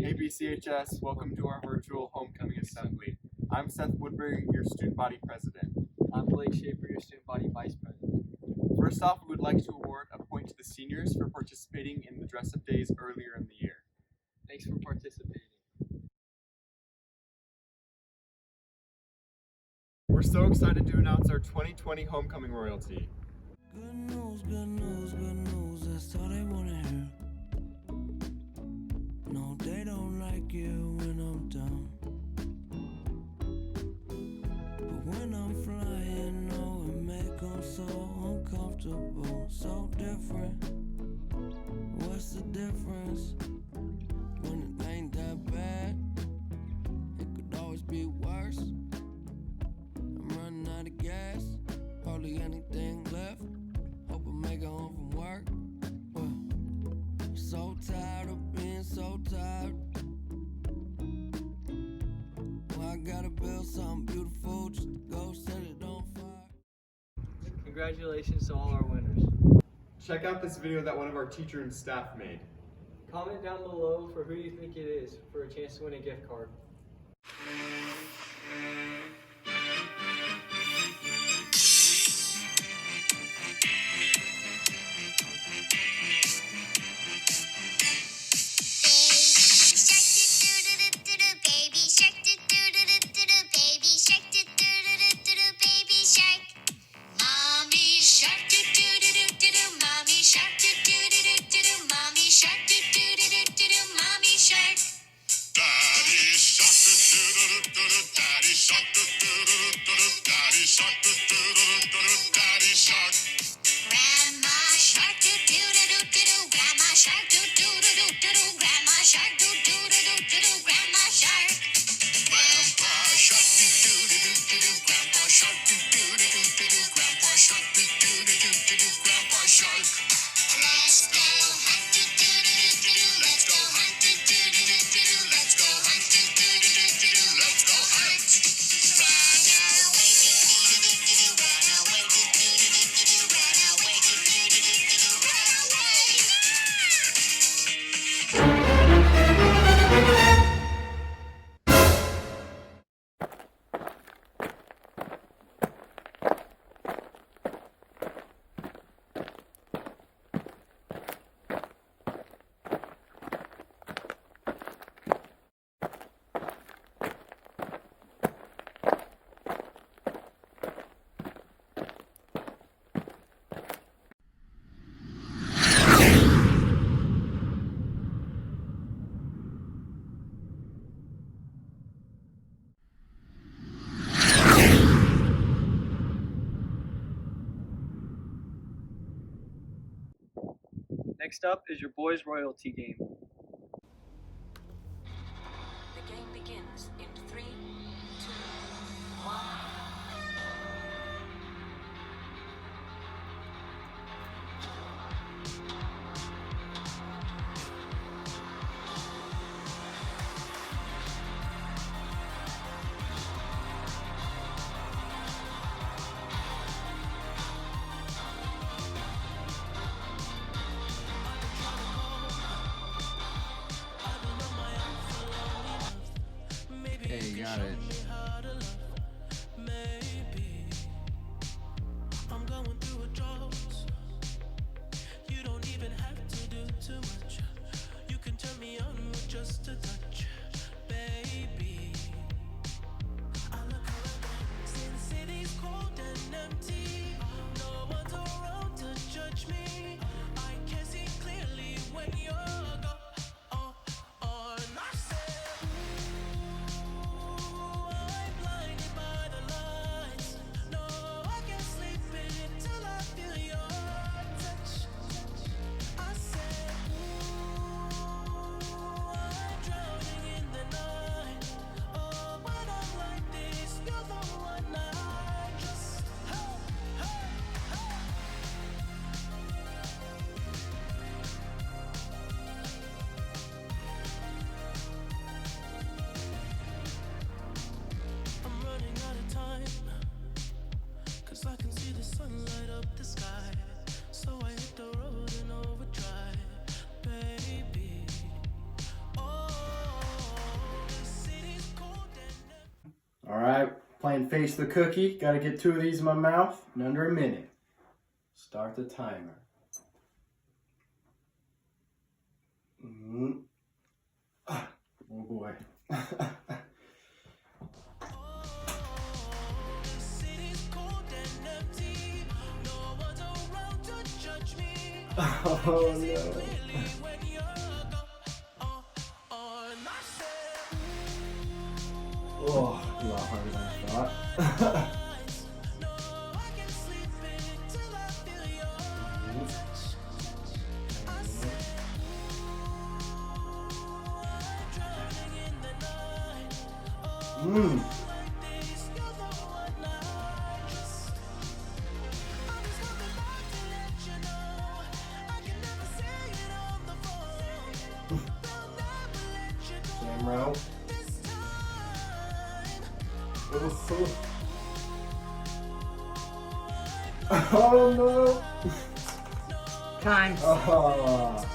Hey BCHS, welcome to our virtual homecoming assembly. I'm Seth Woodbury, your student body president. I'm Blake Shaper, your student body vice president. First off, we would like to award a point to the seniors for participating in the dress-up days earlier in the year. Thanks for participating. We're so excited to announce our 2020 homecoming royalty. Good news, good news, good news, that's all they wanna hear. No, they don't like it when I'm down. But when I'm flying, oh, it make them so uncomfortable, so different. What's the difference? When it ain't that bad, it could always be worse. I'm running out of gas, hardly anything left. Hope I make it home from work. So tired of being so tired. Well, I gotta build something beautiful just to go set it on fire. Congratulations to all our winners. Check out this video that one of our teacher and staff made. Comment down below for who you think it is for a chance to win a gift card. Next up is your boys royalty game. The game begins in 3, 2, 1. Hey, got it. Maybe I'm going through a drought. You don't even have to do too much. You can turn me on with just a touch, baby. I look around since city's cold and empty. No one's around to judge me. I can see clearly when you're gone. And I said, ooh, All right, playing Face the Cookie. Got to get 2 of these in my mouth in under a minute. Start the timer. Oh boy. Oh no. Oh, a lot harder than I thought. Mmm. Same row. Oh no. Time. Oh.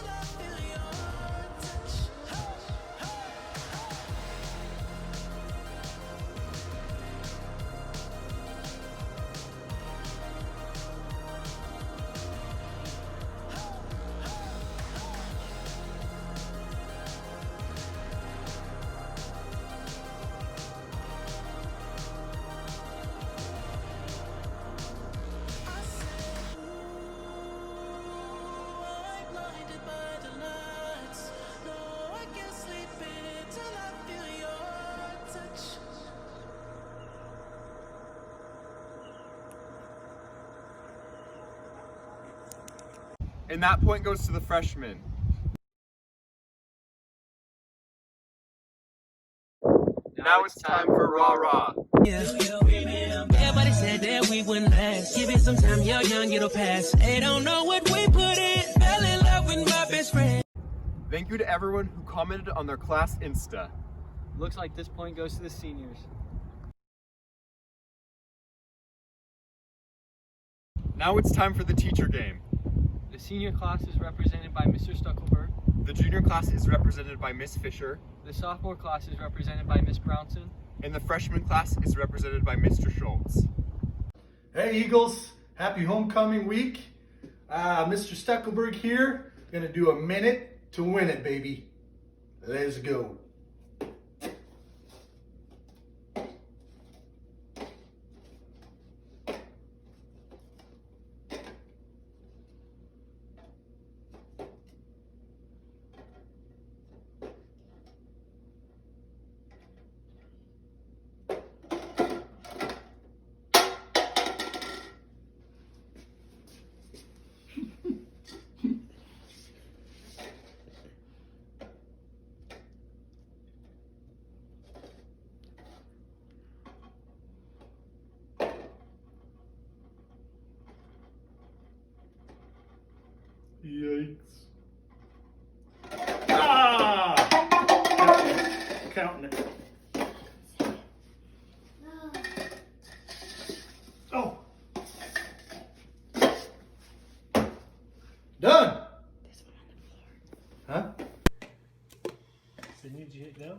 And that point goes to the freshman. Now it's time for rah-rah. Everybody said that we wouldn't last. Give it some time, you're young, it'll pass. They don't know what we put in. Fell in love with my best friend. Thank you to everyone who commented on their class Insta. Looks like this point goes to the seniors. Now it's time for the teacher game. The senior class is represented by Mr. Stuckelberg. The junior class is represented by Miss Fisher. The sophomore class is represented by Miss Brownson. And the freshman class is represented by Mr. Schultz. Hey Eagles, happy homecoming week. Mr. Stuckelberg here, gonna do a minute to win it, baby. Let's go. Yikes. Ah! Counting it. Oh. Done. Huh? Sydney, did you hit go?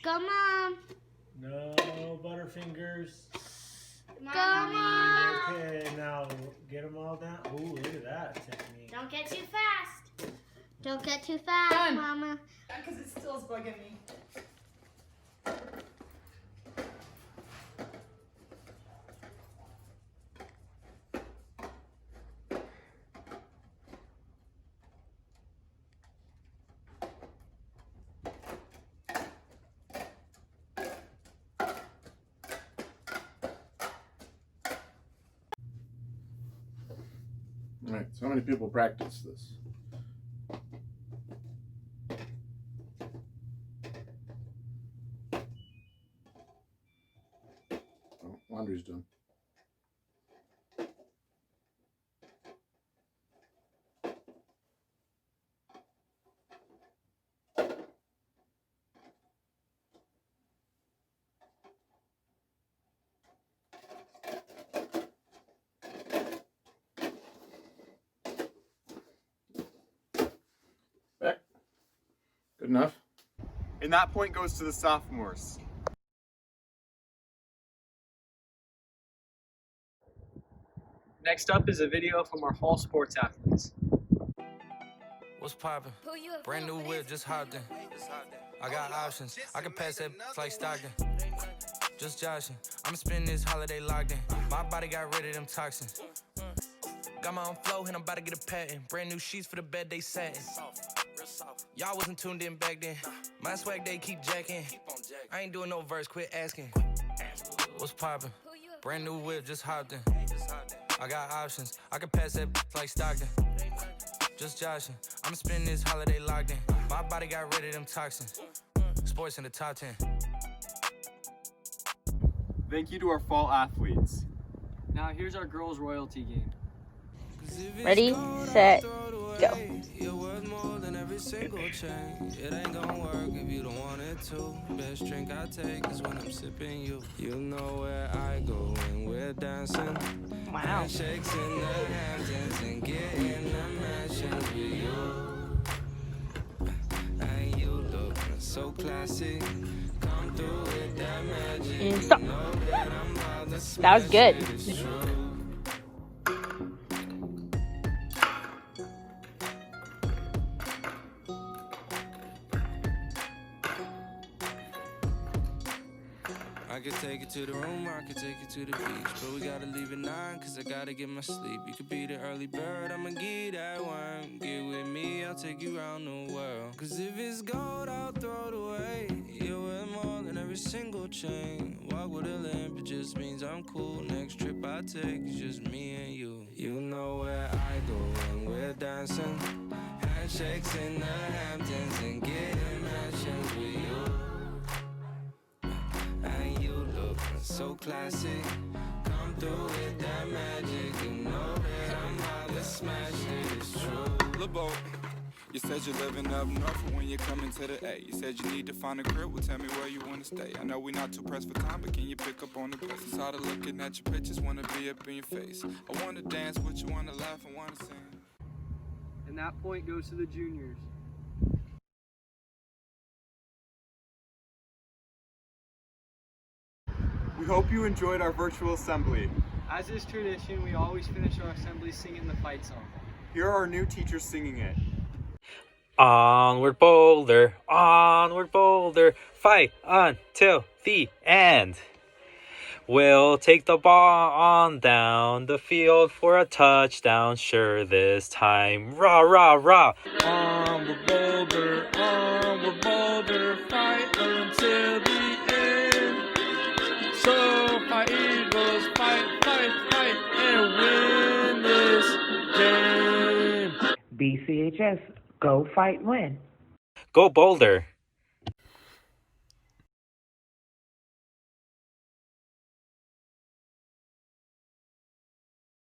Go, Mom. No Butterfingers. Go, Mom. Okay, now get them all down. Ooh, look at that technique. Don't get too fast. Don't get too fast, Done. Mama. Because it still is bugging me. All right, so how many people practice this? Oh, laundry's done. enough. And that point goes to the sophomores. Next up is a video from our fall sports athletes. What's poppin'? Brand new whip, just hopped in. I got options. I can pass that like Stockton. Just joshing. I'ma spend this holiday locked in. My body got rid of them toxins. Got my own flow and I'm about to get a patent. Brand new sheets for the bed they satin. Y'all wasn't tuned in back then. My swag they keep jacking. I ain't doing no verse, quit asking. What's poppin'? Brand new whip, just hopped in. I got options. I can pass that like Stockton. Just joshing. I'ma spend this holiday locked in. My body got rid of them toxins. Sports in the top 10. Thank you to our fall athletes. Now here's our girls' royalty game. Ready, set, go. You're worth more than every single chain. It ain't gonna work if you don't want it to. Best drink I take is when I'm sipping you. You know where I go when we're dancing. Wow. Handshakes in the Hamptons and getting the mansions with you. And you look so classy. Come through with that magic. Stop. You know that I'm about to smash. That was good. It's true. I could take you to the room, I could take you to the beach. But we gotta leave at 9, cause I gotta get my sleep. You could be the early bird, I'ma give that one. Get with me, I'll take you around the world. Cause if it's gold, I'll throw it away. You're worth more than every single chain. Walk with a limp, it just means I'm cool. Next trip I take is just me and you. You know where I go when we're dancing. Handshakes in the Hamptons and getting mansions with you. And you look so classy. Come through with that magic. You know that I'm about to smash it. It's true. LeBeau, you said you're living up north, but when you're coming to the A, you said you need to find a crib. Well, tell me where you want to stay. I know we're not too pressed for time, but can you pick up on the pace? Tired of looking at your pictures, wanna be up in your face. I wanna dance with you, wanna laugh and wanna sing. And that point goes to the juniors. We hope you enjoyed our virtual assembly. As is tradition, we always finish our assembly singing the fight song. Here are our new teachers singing it. Onward Boulder, fight until the end. We'll take the ball on down the field for a touchdown, sure this time. Rah, rah, rah. Onward Boulder, fight until the end. So fight Eagles, fight, and win this game. BCHS, go fight, win. Go Boulder.